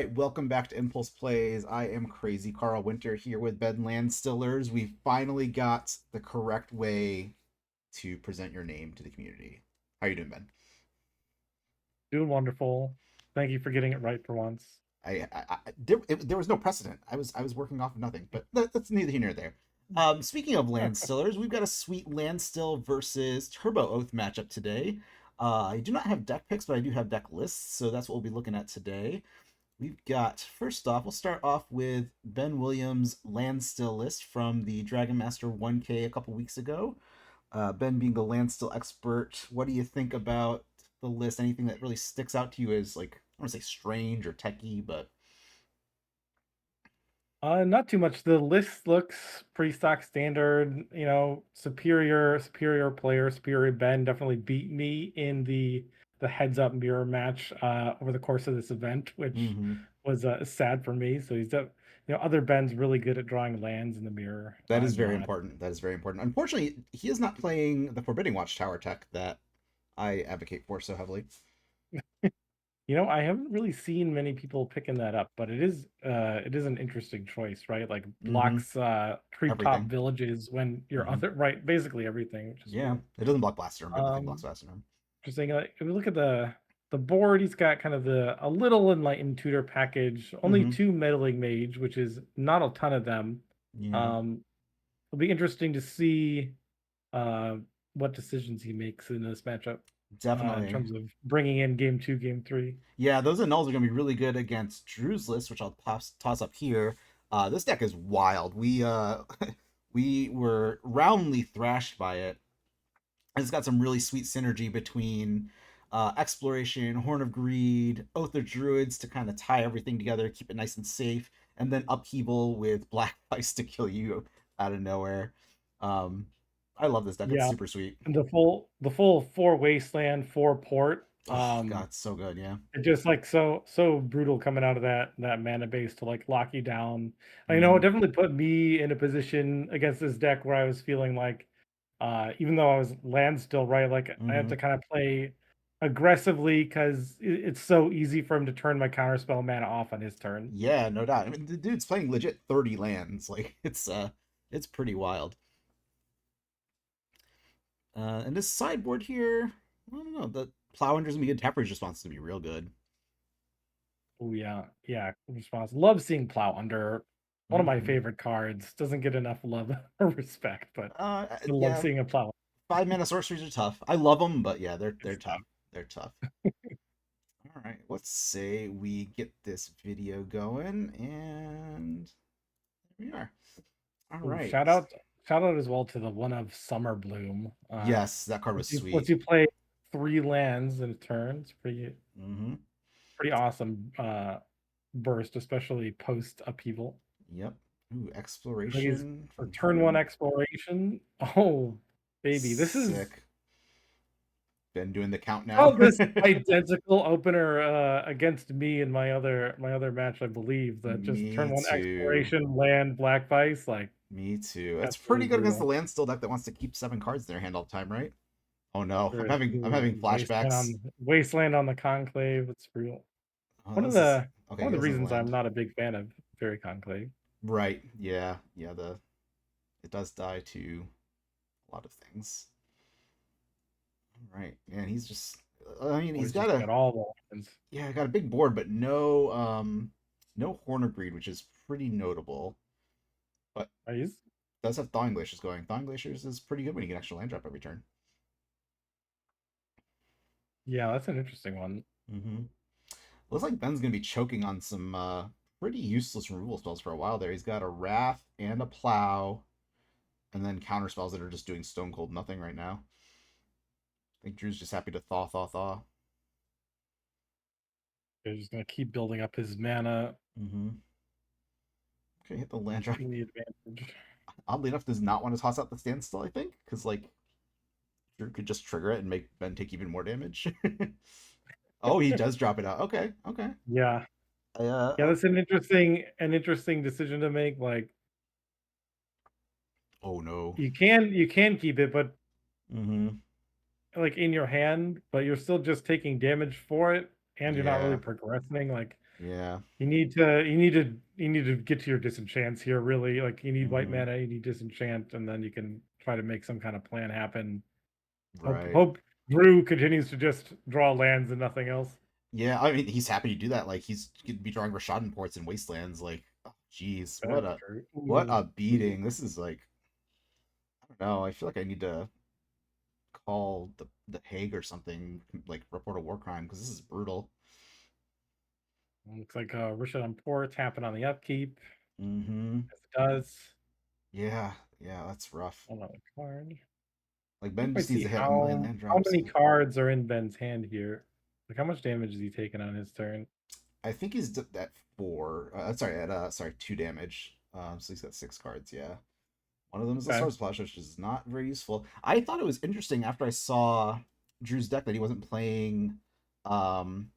right, welcome back to Impulse Plays. I am Crazy Carl Winter here with Ben Landstillers. We finally got the correct way to present your name to the community. How you doing, Ben? Doing wonderful. Thank you for getting it right for once. There was no precedent. I was working off of nothing, but that's neither here nor there. Speaking of Landstillers, we've got a sweet Landstill versus Turbo Oath matchup today. I do not have deck picks, but I do have deck lists, so that's what we'll be looking at today. We've got, first off, we'll start off with Ben Williams' Landstill list from the Dragon Master 1K a couple weeks ago. Ben being the Landstill expert, what do you think about the list? Anything that really sticks out to you as, like, I don't want to say strange or techie, but Not too much. The list looks pretty stock standard. Superior player, superior Ben definitely beat me in the heads up mirror match over the course of this event, which mm-hmm. was sad for me. So other Ben's really good at drawing lands in the mirror. That is I'm very not. important. That is very important. Unfortunately, he is not playing the Forbidding Watchtower tech that I advocate for so heavily. I haven't really seen many people picking that up, but it is an interesting choice, right? Like Mm-hmm. blocks treetop Everything. villages when you're Mm-hmm. other right, basically everything, which is Yeah, cool. it doesn't block Blaster, but nothing blocks Um Blaster. Interesting. Like if we look at the board, he's got kind of a little enlightened tutor package, only Mm-hmm. two meddling mage, which is not a ton of them. Yeah, Um It'll be interesting to see uh what decisions he makes in this matchup in definitely. terms of bringing in game two, game three. Yeah, those annuls are going to be really good against Drew's list, which I'll toss up here. This deck is wild. We we were roundly thrashed by it. It's got some really sweet synergy between Exploration, Horn of Greed, Oath of Druids to kind of tie everything together, keep it nice and safe, and then Upheaval with Black Ice to kill you out of nowhere. Um, I love this deck. It's Yeah, super sweet. and the full four wasteland, four port. Oh god, it's so good. Yeah. It just like so brutal coming out of that mana base to like lock you down. I know it Mm-hmm. definitely put me in a position against this deck where I was feeling like even though I was land still, right, like I have Mm-hmm. to kind of play aggressively because it's so easy for him to turn my counterspell mana off on his turn. Yeah, no doubt. I mean, the dude's playing legit 30 lands. Like it's pretty wild. And this sideboard here, I don't know. The Plowinder's gonna be good. Temperage response to be real good. Oh yeah, response. Love seeing Plow Under. One of my Mm-hmm. favorite cards. Doesn't get enough love or respect, but I love Yeah, seeing a Plow. 5 mana sorceries are tough. I love them, but yeah, they're It's tough. They're tough. All right, let's say we get this video going, and there we are. All Ooh, right. shout out as well to the one of Summer Bloom. Yes, that card was Once sweet. you play three lands in a turn, it's Mm-hmm. pretty awesome burst, especially post upheaval. Yep. Ooh, Like he's exploration for from turn one Drew. exploration. Oh baby, this is Sick. Been doing the count now. oh this identical opener against me in my other match, I believe. That just turn Me one too. exploration, land, black vice, like Me too. It's pretty absolutely good against the brutal. land still deck that wants to keep 7 cards in their hand all the time, right? Oh no, I'm Sure, having flashbacks. Wasteland on the Conclave. It's real. Oh, One of this is the okay. one of He the doesn't reasons I'm land. not a big fan of Fairy Conclave. Right. Yeah. Yeah. The it does die to a lot of things. All right. Man, he's just. I mean, Oh, he's he's got just a got all the lines. got a big board, but no Horn of Greed, which is pretty notable. But He's does have Thawing Glaciers going. Thawing Glaciers is pretty good when you get extra land drop every turn. Yeah, that's an interesting one. Mm-hmm. Looks like Ben's gonna be choking on some pretty useless removal spells for a while there. He's got a Wrath and a Plow, and then counter spells that are just doing stone cold nothing right now. I think Drew's just happy to thaw. He's just gonna keep building up his mana, Mm-hmm. Okay, hit the land drop. taking the advantage. Oddly enough, does not want to toss out the standstill. I think because like Drew could just trigger it and make Ben take even more damage. Oh, he does drop it out. Okay, okay. Yeah, yeah, Uh, that's an interesting decision to make. Like oh no. you can keep it, but Mm-hmm. like in your hand, but you're still just taking damage for it, and you're not really Yeah. progressing. Like Yeah. You need to get to your disenchants here, really. Like, you need white Hmm. mana, you need disenchant, and then you can try to make some kind of plan happen. Right. Hope Drew continues to just draw lands and nothing else. Yeah, I mean, he's happy to do that. Like, he's gonna be drawing Rashadan ports and Wastelands. Like, oh, jeez, That's true. what Ooh, a ooh. beating. This is like, I don't know. I feel like I need to call the Hague or something, like report a war crime because this is brutal. Looks like Rishad on Port tapping on the upkeep. Mm-hmm. As it does. Yeah, yeah, that's rough. Another card. Like Can't Ben quite just needs see to hit a million how land how drops. many cards are in Ben's hand here. Like, how much damage is he taking on his turn? I think he's at 4. Sorry, at 2 damage. So he's got 6 cards. Yeah, one of them is a Okay. Sword Splash, which is not very useful. I thought it was interesting after I saw Drew's deck that he wasn't playing um,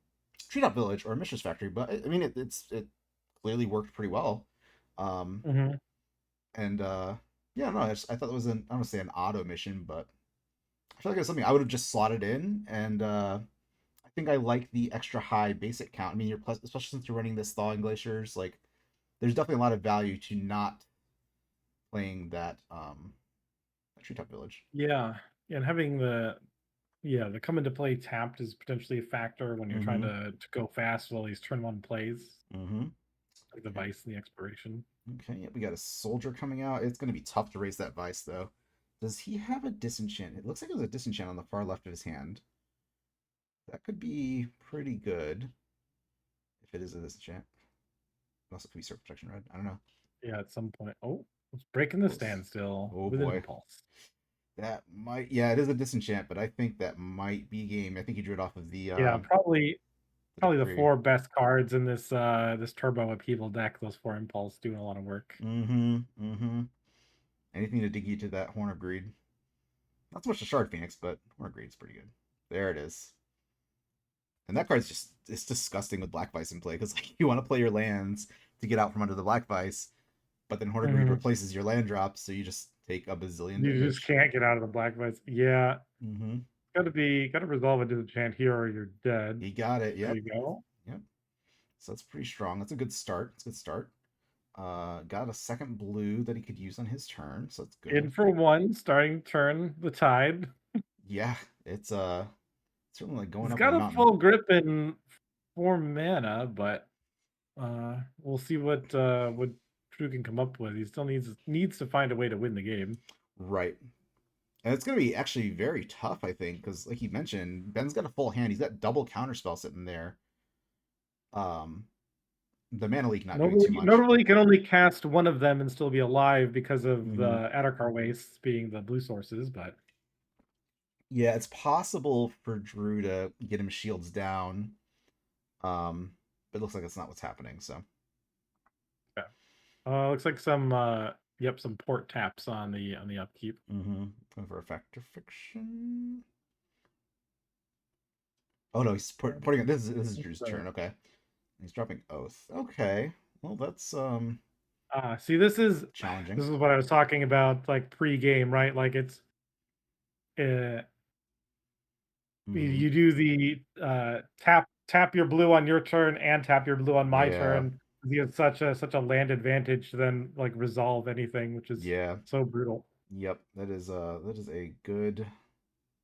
Treetop Village or Mishra's Factory, but I mean it clearly worked pretty well. Um, Mm-hmm. and yeah, no, I thought it was I don't want to say an auto mission, but I feel like it was something I would have just slotted in, and I think I like the extra high basic count. I mean, you're plus, especially since you're running this thawing glaciers, like there's definitely a lot of value to not playing that treetop village. Yeah. And having the come into play tapped is potentially a factor when you're trying Mm-hmm. to go fast with all these turn one plays, Mm-hmm. like the Okay. Vice and the Expiration. Okay. Yeah, we got a soldier coming out. It's gonna be tough to raise that vice though. Does he have a disenchant? It looks like there's a disenchant on the far left of his hand. That could be pretty good if it is a disenchant. It also could be surf protection red. I don't know. Yeah, at some point. Oh, it's breaking the Close. standstill Oh with boy. Impulse. That might, yeah, it is a disenchant, but I think that might be game. I think he drew it off of Yeah, the probably the decree. four best cards in this turbo upheaval deck. Those four Impulse doing a lot of work. Mm-hmm. Mm-hmm. Anything to dig you to that Horn of Greed. Not so much the Shard Phoenix, but Horn of Greed is pretty good. There it is. And that card's just it's disgusting with Black Vice in play because like you want to play your lands to get out from under the Black Vice, but then Horn of Greed Hmm. replaces your land drops, so you just take a bazillion You just damage. can't get out of the Black Vice. Yeah, Mm-hmm. gotta resolve it to the chant here or you're dead. He got it. There Yep. you go. Yep. So that's pretty strong. That's a good start. It's a good start. Got a second blue that he could use on his turn, so that's In good. for one, starting turn the tide. Yeah, it's certainly like going He's up a got a mountain. full grip in 4 mana, but we'll see what Drew can come up with. He still needs to find a way to win the game. Right. And it's going to be actually very tough, I think, because like you mentioned, Ben's got a full hand. He's got double counterspell sitting there. Um, the mana leak not doing too much. Normally, you can only cast one of them and still be alive because of Hmm. the Addarkar wastes being the blue sources. But Yeah, it's possible for Drew to get him shields down. But it looks like that's not what's happening. So, yeah, looks like some port taps on the upkeep. going for a factor fiction. Oh no, he's putting it. This is Drew's So, turn. Okay, he's dropping oath. Okay, well that's see, this challenging. is what I was talking about, like pre-game, right? Like it's uh, Hmm. you do the tap your blue on your turn and tap your blue on my Yeah, turn. You have such a land advantage to then like resolve anything, which is yeah, so brutal. yep. That is a good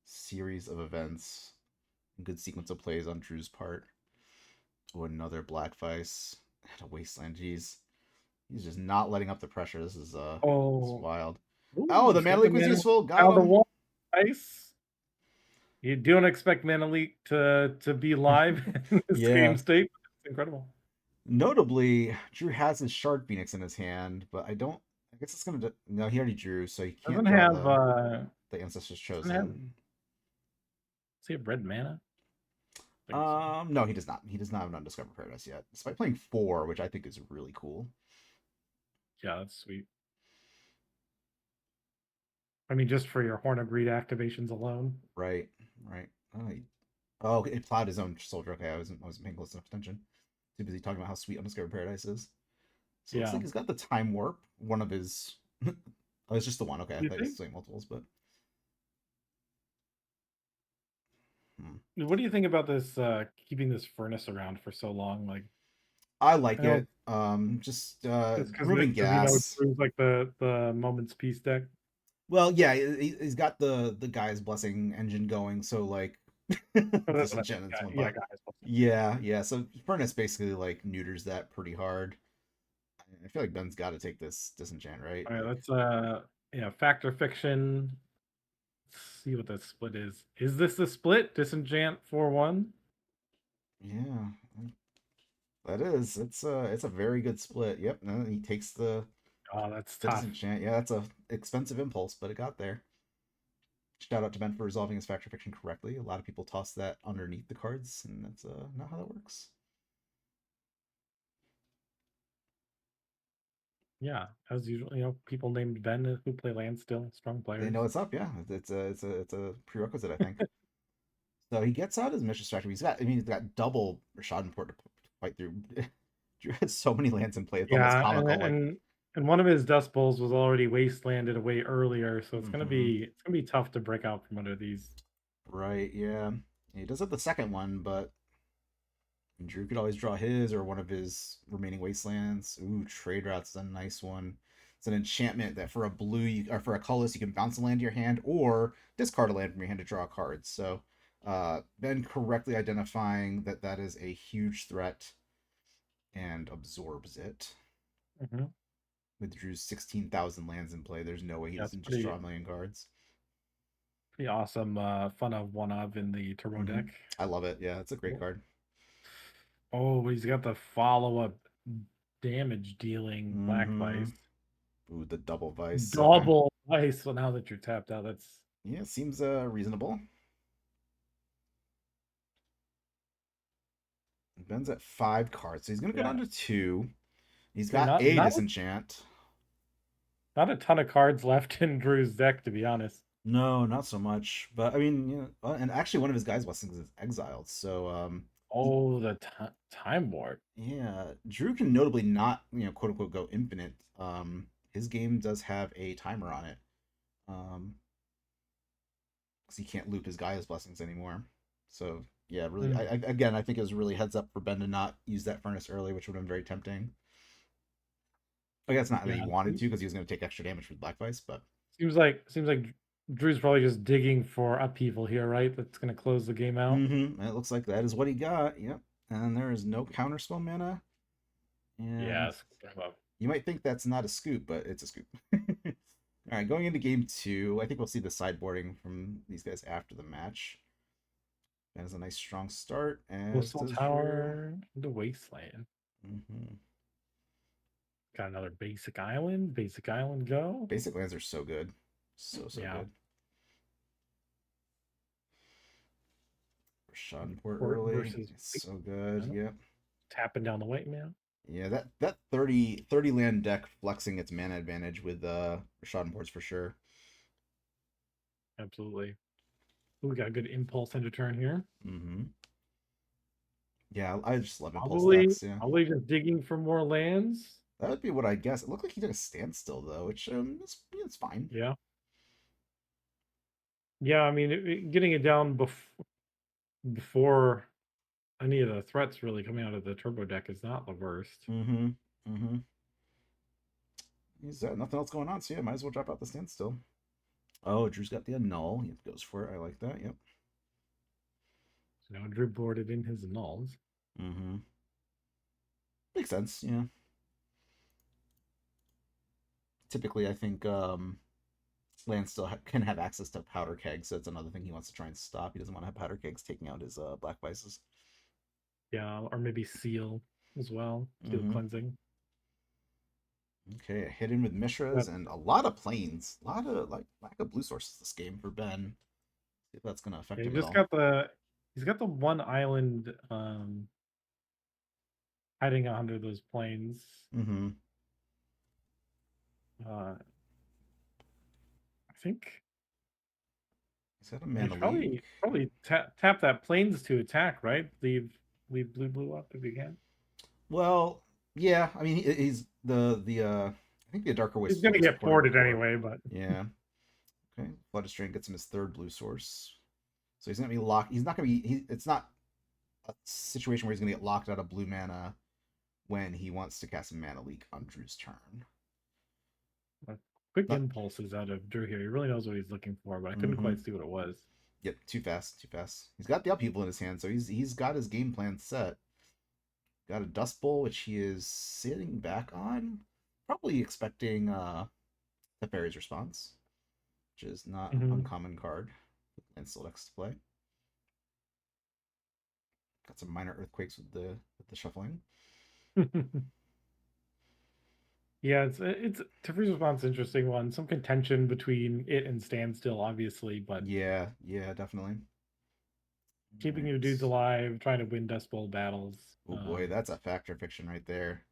series of events, good sequence of plays on Drew's part. Oh, another Black Vice and a Wasteland. Jeez, he's just not letting up the pressure. This is Oh, wild. ooh, Oh, the he's mana got the leak was mana useful. Got out of the him. wall. Nice. You don't expect Mana Leak to be live in this game Yeah. state. It's incredible. Notably, Drew has his Shard Phoenix in his hand, but I don't. I guess it's gonna. No, he already drew, so he can't Doesn't draw have the Ancestors doesn't have Chosen. does he have red mana? I think so. No, he does not. He does not have an Undiscovered Paradise yet, despite playing 4, which I think is really cool. Yeah, that's sweet. I mean, just for your Horn of Greed activations alone. Right, right. Oh, it plowed his own soldier. Okay, I wasn't paying close enough attention. Too busy talking about how sweet Undiscovered Paradise is. So it looks Yeah. like he's got the Time Warp. One of his. Oh, it's just the one. Okay, I You thought he was think? saying multiples, but. Hmm. What do you think about this keeping this furnace around for so long? Like, I like I know it. Just just removing because you know gas. Drew's like the Moment's Peace deck. Well, yeah, he's got the guy's blessing engine going, so like disenchantments one Yeah, by. guys. Yeah, yeah. So Furnace basically like neuters that pretty hard. I feel like Ben's got to take this disenchant, right? All right, Like, let's yeah, Fact or Fiction. Let's see what the split is. Is this the split? Disenchant 4-1? yeah, that is. It's a very good split. Yep. And he takes Oh, that's the tough. disenchant. Yeah, that's a expensive impulse, but it got there. Shout out to Ben for resolving his factor fiction correctly. A lot of people toss that underneath the cards, and that's not how that works. Yeah, as usual, people named Ben who play Landstill, strong They players. know it's up. Yeah, it's a prerequisite, I think. So he gets out his mission strategy. He's got double Schadenport to fight through. Drew has so many lands in play. It's almost Yeah, comical. Like, and one of his Dust Bowls was already wastelanded away earlier, so mm-hmm. it's gonna be tough to break out from under these. Right, yeah. He does have the second one, but Drew could always draw his or one of his remaining wastelands. Ooh, trade route's a nice one. It's an enchantment that for a blue or for a colorless you can bounce a land to your hand or discard a land from your hand to draw a card. So Ben correctly identifying that that is a huge threat and absorbs it. Mm-hmm. With Drew's 16,000 lands in play, there's no way he Yeah, it's doesn't just draw a million cards. pretty awesome. Fun of one of in the turbo Mm-hmm. deck. I love it. Yeah, it's a great card. Oh, he's got the follow-up damage dealing Black Mm-hmm. Vice. Ooh, the double vice. Okay. Double Vice. So now that you're tapped out, that's Yeah, seems reasonable. Ben's at 5 cards, so he's gonna go yeah. down to 2. He's Yeah, got not a not disenchant. not a ton of cards left in Drew's deck, to be honest. No, not so much. But I mean, and actually one of his guys' blessings is exiled. So he, Oh, the time warp. yeah, Drew can notably not, quote unquote go infinite. His game does have a timer on it. Because he can't loop his Gaia's blessings anymore. So yeah, really, Mm. again, I think it was really heads up for Ben to not use that furnace early, which would have been very tempting. I guess not that Yeah, he wanted to because he was going to take extra damage with Black Vice, but seems like Drew's probably just digging for upheaval here, right? That's gonna close the game out. it looks like that is what he got. Yep, and there is no counterspell mana, and Yes. you might think that's not a scoop, but it's a scoop. All right, going into game 2, I think we'll see the sideboarding from these guys after the match. That is a nice strong start, as Coastal does Drew. Tower, the Wasteland. Mm-hmm. Got another basic island. Basic island go. Basic lands are so good, so Yeah. good. Schadenport Port early, versus it's so good. Yep. tapping down the white man. Yeah, that 30 land deck flexing its mana advantage with Schadenports for sure. Absolutely. Ooh, we got a good impulse into turn here. Mm-hmm. Yeah, I just love impulse Probably, decks. Yeah, probably just digging for more lands. that would be what I guess. It looked like he took a standstill though, which it's fine. Yeah. Yeah, I mean, getting it down before any of the threats really coming out of the turbo deck is not the worst. Mm-hmm. Mm-hmm. He's nothing else going on, so yeah, might as well drop out the standstill. Oh, Drew's got the annul. He goes for it. I like that. Yep. So now Drew boarded in his nulls. Mm-hmm. Makes sense. Yeah. Typically, I think Landstill can have access to powder kegs, so that's another thing he wants to try and stop. He doesn't want to have powder kegs taking out his Black Vices. Yeah, or maybe seal as well. Seal Mm-hmm. cleansing. Okay, a hit in with Mishras and a lot of planes. A lot of lack of blue sources this game for Ben. See if that's gonna affect Yeah, him at all. he's got the one island hiding under those planes. Mm-hmm. I think He's got a he mana should leak. probably tap that planes to attack, right? Leave blue up if you can. Well, yeah. I mean, he's the I think the Darker He's Waste gonna Flood is get quarter ported core. anyway, but Yeah. Okay. Blood Strain gets him his third blue source. So he's gonna be locked. He's not gonna be. It's not a situation where he's gonna get locked out of blue mana when he wants to cast a Mana Leak on Drew's turn. Quick But impulses out of Drew here. He really knows what he's looking for, but I couldn't mm-hmm. quite see what it was. Yep, too fast, too fast. He's got the upheaval in his hand, so he's got his game plan set. Got a Dust Bowl, which he is sitting back on, probably expecting the Fairy's Response, which is not an uncommon card. Landstill decks to play. Got some minor earthquakes with the shuffling. Yeah, it's Tiffany's Response, interesting one. Some contention between it and Standstill, obviously, but Yeah, definitely. keeping your Right. dudes alive, trying to win Dust Bowl battles. Oh boy, that's a Fact or Fiction right there.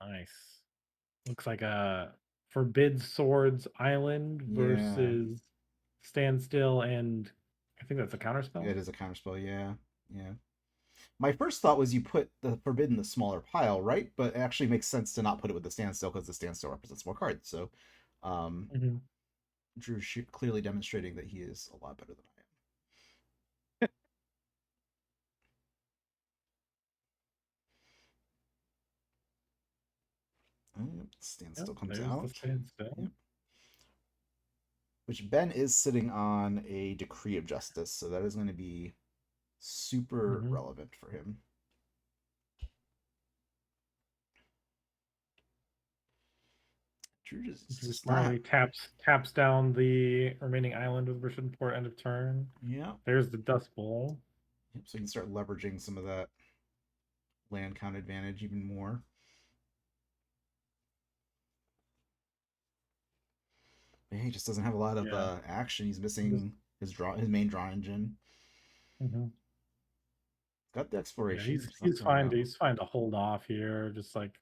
Nice. Looks like a Forbid Swords Island Yeah, versus Standstill, and I think that's a counterspell. it is a counterspell. Yeah, yeah. My first thought was you put the Forbid in the smaller pile, right? But it actually makes sense to not put it with the Standstill because the Standstill represents more cards. So, Drew clearly demonstrating that he is a lot better than I am. Standstill comes There's the out. Standstill. Yep. Which Ben is sitting on a Decree of Justice, so that is going to be super relevant for him. Drew just smartly taps down the remaining island with Version Port end of turn. Yeah. There's the Dust Bowl. Yep, so you can start leveraging some of that land count advantage even more. But he just doesn't have a lot of action. He's missing his main draw engine. Got the exploration. Yeah, he's fine. He's fine to hold off here. Just like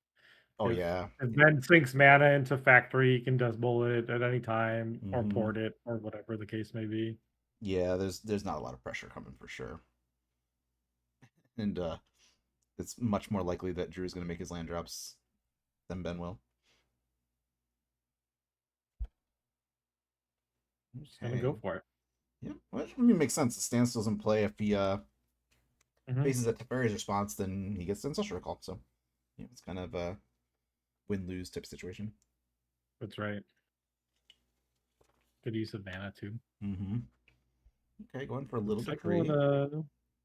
if Ben sinks mana into Factory, he can Dust Bowl it at any time or port it or whatever the case may be. Yeah, there's not a lot of pressure coming for sure. And it's much more likely that Drew's going to make his land drops than Ben will. Just gonna go for it. Yeah, well, I mean, it makes sense. The Standstill's in play. If he faces a Teferi's Response, then he gets the Ancestral Recall. So, yeah, it's kind of a win-lose type situation. That's right. Good use of mana too. Okay, going for a little Decree.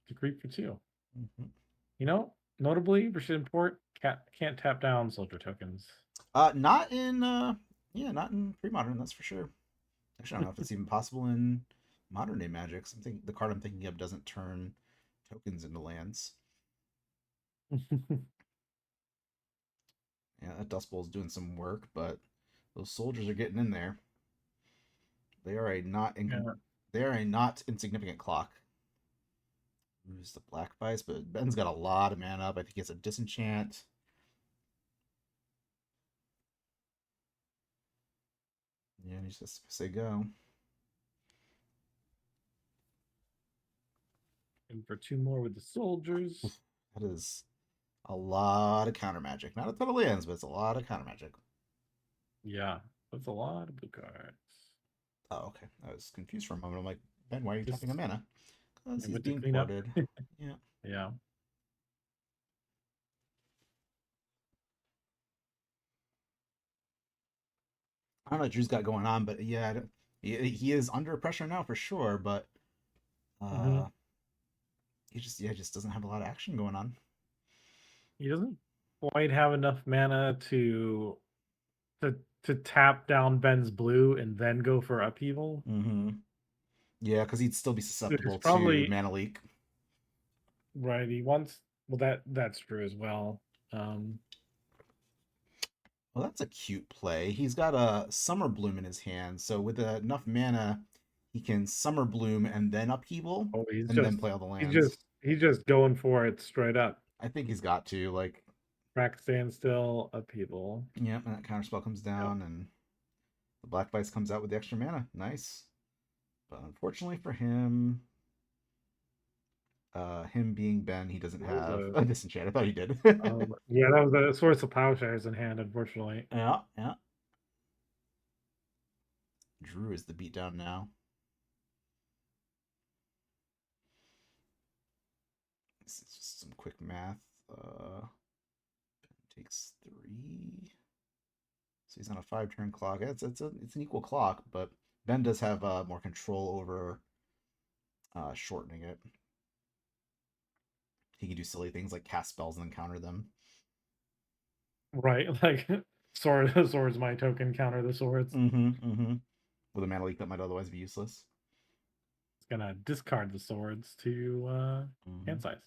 Decree for 2. You know, notably, Rashid Port can't tap down soldier tokens. Not in not in pre-modern, that's for sure. Actually, I don't know if it's even possible in modern day Magic. The card I'm thinking of doesn't turn tokens into lands. Yeah, that Dust Bowl's doing some work, but those soldiers are getting in there. They are a not insignificant clock. Use the Black Vice, but Ben's got a lot of mana up. I think he has a Disenchant. Yeah, he's just say go. And for 2 more with the soldiers. That is a lot of counter magic. Not a ton of lands, but it's a lot of counter magic. Yeah, that's a lot of blue cards. Oh, okay. I was confused for a moment. I'm like, Ben, why are you tapping a mana? Because he's With the being cleanup. ported. Yeah. Yeah. I don't know what Drew's got going on, but yeah, he is under pressure now for sure, but he just doesn't have a lot of action going on. He doesn't quite have enough mana to tap down Ben's blue and then go for upheaval. Yeah, because he'd still be susceptible to Mana Leak. Right, he wants. Well, that's true as well. Well, that's a cute play. He's got a Summer Bloom in his hand, so with enough mana, he can Summer Bloom and then upheaval, then play all the lands. He's just going for it straight up. I think he's got to crack Standstill, upheaval. Yep, and that counterspell comes down, and the Black Vice comes out with the extra mana. Nice, but unfortunately for him, him being Ben, he doesn't have a Disenchant. I thought he did. Yeah, that was a Source of Plowshares in hand, unfortunately. Yeah. Drew is the beatdown now. This is just some quick math. Takes 3. So he's on a 5-turn clock. It's an equal clock, but Ben does have more control over shortening it. He can do silly things like cast spells and then counter them. Right, like swords my token, counter the swords. With a mana leak that might otherwise be useless. It's gonna discard the swords to hand size.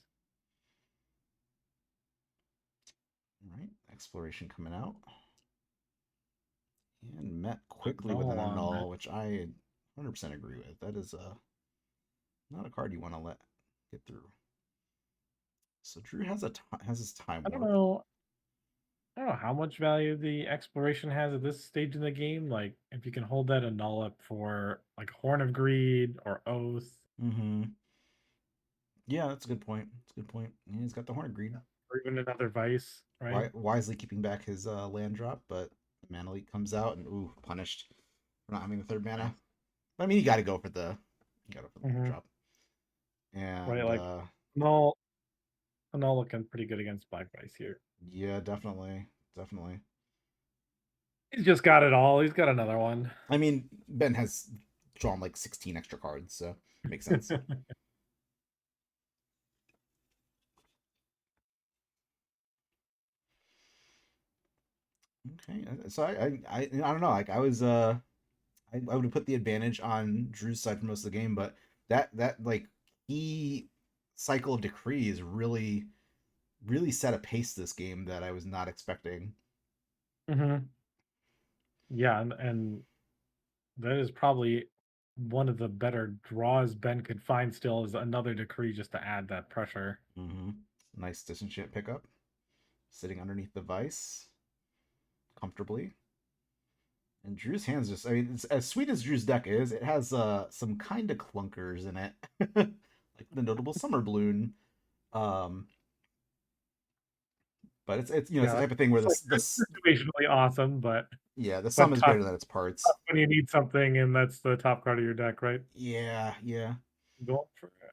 All right, exploration coming out. And met quickly with an annul, which I 100% agree with. That is not a card you want to let get through. So Drew has his time warp. I don't know how much value the exploration has at this stage in the game. Like, if you can hold that annul up for like Horn of Greed or Oath. Yeah, that's a good point. That's a good point. Yeah, he's got the Horn of Greed. Or even another Vice, right? Wisely keeping back his land drop, but the mana leak comes out and punished for not having the 3rd mana. But I mean, you got to go for the land drop. And right, like annul looking pretty good against Black Vice here. Yeah, definitely. He's just got it all. He's got another one. I mean, Ben has drawn like 16 extra cards, so it makes sense. Okay, so I don't know. Like I was I would have put the advantage on Drew's side for most of the game, but that like he cycle of decrees really set a pace this game that I was not expecting. Yeah, and that is probably one of the better draws Ben could find. Still, is another decree just to add that pressure. Nice disenchant pickup, sitting underneath the Vice comfortably. And Drew's hands just, I mean, it's, as sweet as Drew's deck is, it has some kind of clunkers in it. Like the notable Summer Bloom. But it's it's the type of thing where it's situationally awesome, but the sum is greater than its parts. When you need something and that's the top card of your deck, right? Yeah. Go for it.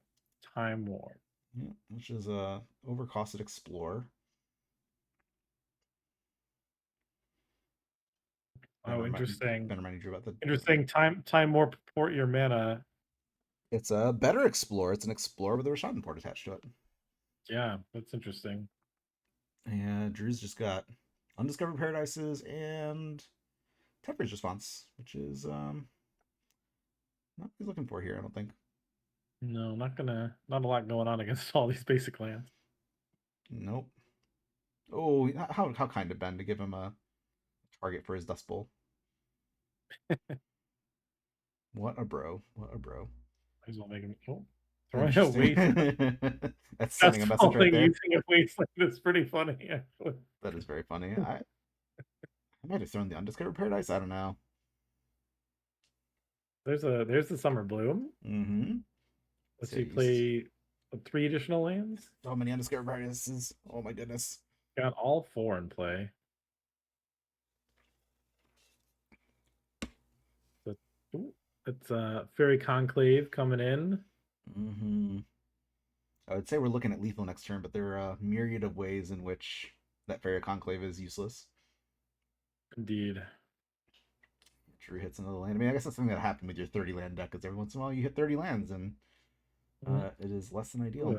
Time Warp. Yeah, which is a overcosted Explore. Interesting. Ben reminding Drew about the interesting time warp port your mana. It's a better Explorer. It's an Explorer with a Rashad port attached to it. Yeah, that's interesting. And Drew's just got Undiscovered Paradises and Temperance Response, which is not what he's looking for here, I don't think. No, not a lot going on against all these basic lands. Nope. Oh, how kind of Ben to give him a target for his Dust Bowl. What a bro. Might as well make him throwing a wasteland. That's sending a message right there. Using a wasteland is pretty funny, actually. That is very funny. I might have thrown the Undiscovered Paradise. I don't know. There's the Summer Bloom. Let's see, play 3 additional lands. So many Undiscovered Paradises. Oh my goodness. Got all 4 in play. It's Fairy Conclave coming in. I would say we're looking at lethal next turn, but there are a myriad of ways in which that Fairy Conclave is useless. Indeed. Drew hits another land. I mean, I guess that's something that happened with your 30 land deck, because every once in a while you hit 30 lands, and it is less than ideal.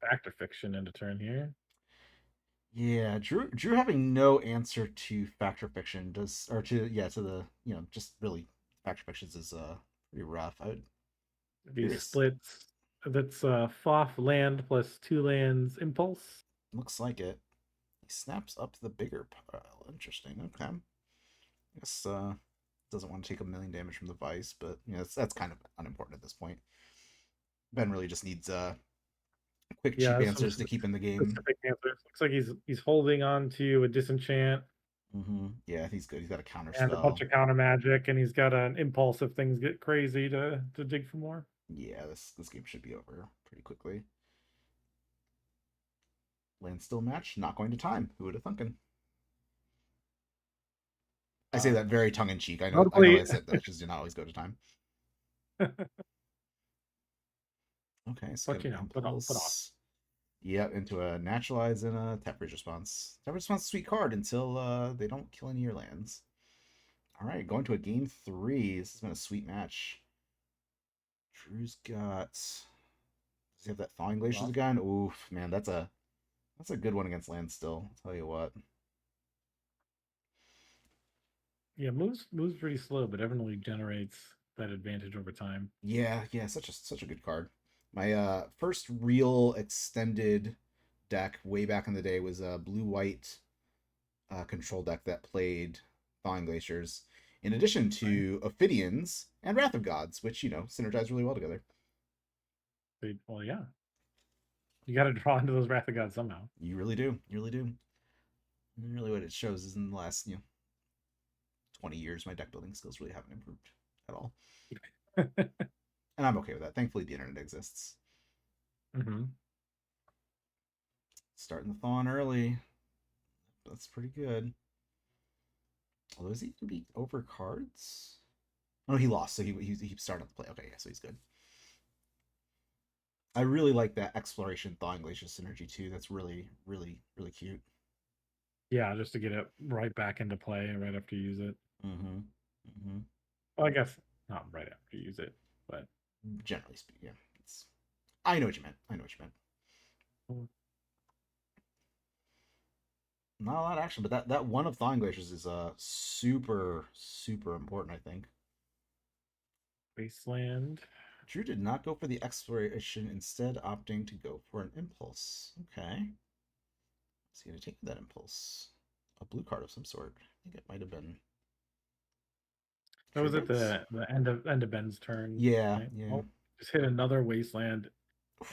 Back to Fiction into turn here. Yeah, Drew having no answer to Fact or Fiction to the just really Fact or Fictions is pretty rough. These splits. That's FOF land plus 2 lands Impulse. Looks like it. He snaps up the bigger pile. Interesting. Okay. I guess doesn't want to take 1 million damage from the Vice, but that's kind of unimportant at this point. Ben really just needs quick, cheap answers to keep in the game. Specific answers. Looks like he's holding on to a Disenchant. Yeah, he's good. He's got a counter and spell. a bunch of counter magic, and he's got an Impulse if things get crazy to dig for more. Yeah, this game should be over pretty quickly. Landstill match, not going to time. Who would have thunken? I say that very tongue in cheek. I know I said that just do not always go to time. Okay, so but put off. Yep, into a naturalize and a tap freeze response. Tap freeze response is a sweet card until they don't kill any of your lands. All right, going to a game 3. This has been a sweet match. Drew's got. Does he have that Thawing Glaciers again? Oof, man, that's a good one against Landstill. I'll tell you what. Yeah, moves pretty slow, but definitely generates that advantage over time. Yeah, such a good card. My first real extended deck way back in the day was a blue white control deck that played Thawing Glaciers, in addition to Ophidians and Wrath of Gods, which synergize really well together. Well, yeah, you got to draw into those Wrath of God somehow. You really do. You really do. And really, what it shows is in the last 20 years, my deck building skills really haven't improved at all. And I'm okay with that. Thankfully, the internet exists. Mm-hmm. Starting the thaw on early. That's pretty good. Although, is he going to be over cards? Oh, he lost, so he started the play. Okay, yeah, so he's good. I really like that Exploration Thawing Glacier synergy, too. That's really, really, really cute. Yeah, just to get it right back into play right after you use it. Mm-hmm. Mm-hmm. Well, I guess not right after you use it, but generally speaking, yeah. I know what you meant. I know what you meant. Not a lot of action, but that one of Thawing Glaciers is super, super important, I think. Wasteland. Drew did not go for the exploration, instead opting to go for an impulse. Okay. Is he going to take that impulse? A blue card of some sort. I think it might have been. That was at the end of Ben's turn. Yeah, right? yeah. Oh, just hit another Wasteland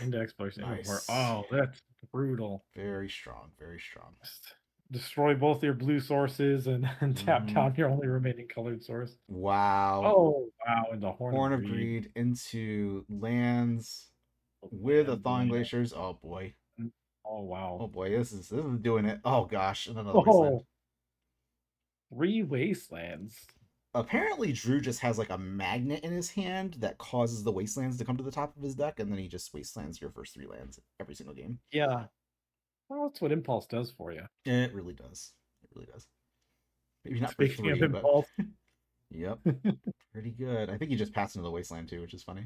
into exploration. Nice. Oh, that's brutal. Very strong, very strong. Just destroy both your blue sources and tap down your only remaining colored source. Wow. Oh, wow. And the Horn of Greed into lands with a Thawing Glaciers. Oh, boy. Oh, wow. Oh, boy. This is doing it. Oh, gosh. And another Wasteland. 3 Wastelands. Apparently, Drew just has like a magnet in his hand that causes the Wastelands to come to the top of his deck, and then he just Wastelands your first 3 lands every single game. Yeah. Well, that's what Impulse does for you. It really does. It really does. Maybe not Speaking for 3, of Impulse. but yep. Pretty good. I think he just passed into the Wasteland too, which is funny.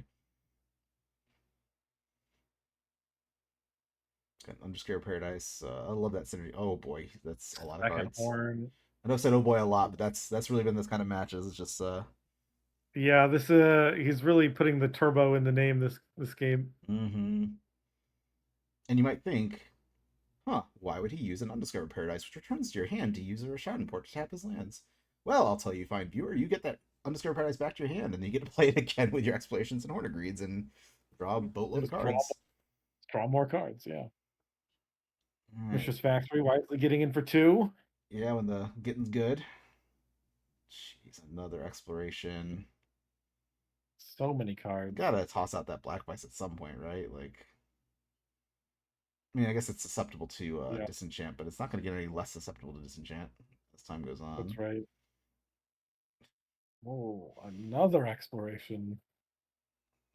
Underscore Paradise. I love that synergy. Oh boy, that's a lot of cards. Horn. I know I've said oh boy a lot, but that's really been this kind of matches. It's just yeah, this he's really putting the turbo in the name this game. Mm-hmm. And you might think, why would he use an Undiscovered Paradise, which returns to your hand to use a Rashad Port to tap his lands? Well, I'll tell you, fine viewer, you get that Undiscovered Paradise back to your hand, and then you get to play it again with your Explorations and Horn of Greeds and draw a boatload of cards. Draw more cards, yeah. Right. Mistress Factory wisely getting in for 2. Yeah, when the getting's good. Jeez, another Exploration. So many cards. Gotta toss out that Black Vice at some point, right? Like, I mean, I guess it's susceptible to disenchant, but it's not going to get any less susceptible to disenchant as time goes on. That's right. Oh, another Exploration.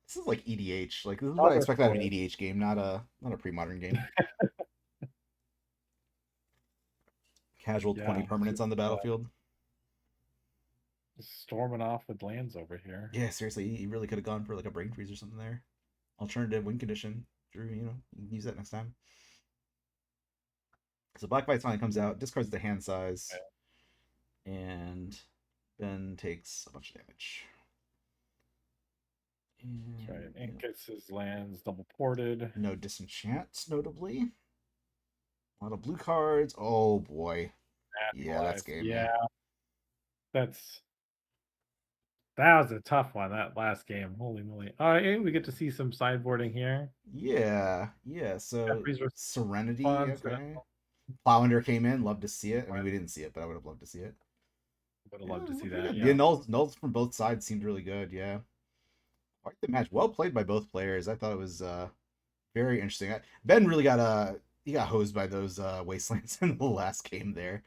This is like EDH. Like, this is what I expect out of an EDH game, not a pre-modern game. Casual 20 permanents on the battlefield. Storming off with lands over here. Yeah, seriously, he really could have gone for like a Brain Freeze or something there. Alternative win condition. Drew, you can use that next time. So Black Vice finally comes out, discards the hand size, and Ben takes a bunch of damage. That's right. And gets his lands double ported. No disenchant, notably. A lot of blue cards. Oh boy. That's game. Yeah. That was a tough one, that last game. Holy moly. All right, we get to see some sideboarding here. Yeah. So Serenity, okay. Plowender came in, loved to see it. I mean, we didn't see it, but I would have loved to see it. Would have loved to see that. Yeah, nulls from both sides seemed really good, yeah. Quite the match. Well played by both players. I thought it was very interesting. Ben really got hosed by those Wastelands in the last game there.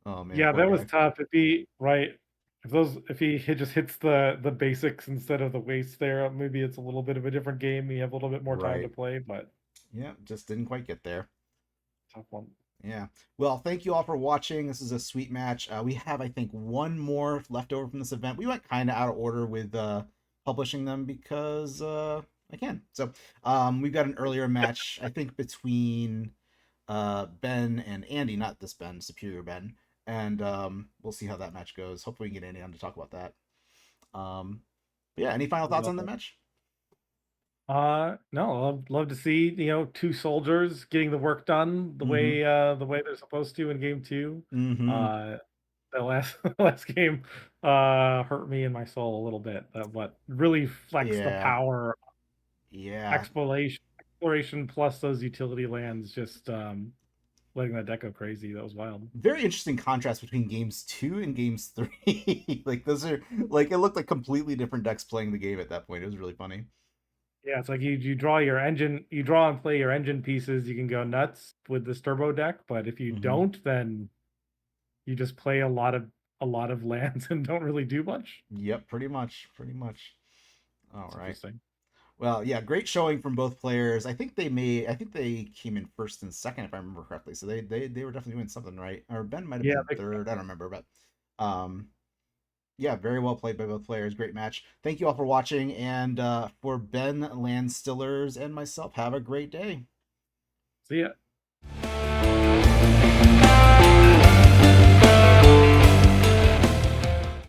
Oh man. Yeah, that was tough. If he just hits the basics instead of the waste there, maybe it's a little bit of a different game. You have a little bit more time to play, but Yeah, just didn't quite get there. Tough one. Yeah. Well, thank you all for watching. This is a sweet match. We have, I think, one more left over from this event. We went kind of out of order with publishing them because I can. So we've got an earlier match, I think, between Ben and Andy, not this Ben, Superior Ben. And we'll see how that match goes. Hopefully, we can get Andy on to talk about that. But yeah, any final thoughts on the match? No, I'd love to see, two soldiers getting the work done Mm-hmm. the way they're supposed to in game two. Mm-hmm. Uh, the last last game hurt me in my soul a little bit. But really flexed the Yeah. power Yeah. exploration plus those utility lands, just letting that deck go crazy. That was wild. Very interesting contrast between games 2 and games 3. Like those are like it looked like completely different decks playing the game at that point. It was really funny. Yeah, it's like you draw your engine, you draw and play your engine pieces, you can go nuts with this turbo deck, but if you Mm-hmm. don't, then you just play a lot of lands and don't really do much. Yep, pretty much. Pretty much. All It's right. interesting. Well, yeah, great showing from both players. I think they came in first and second if I remember correctly. So they were definitely doing something right. Or Ben might have Yeah, been third. I don't remember, but um yeah, very well played by both players. Great match. Thank you all for watching and for Ben Landstillers and myself, have a great day. see ya.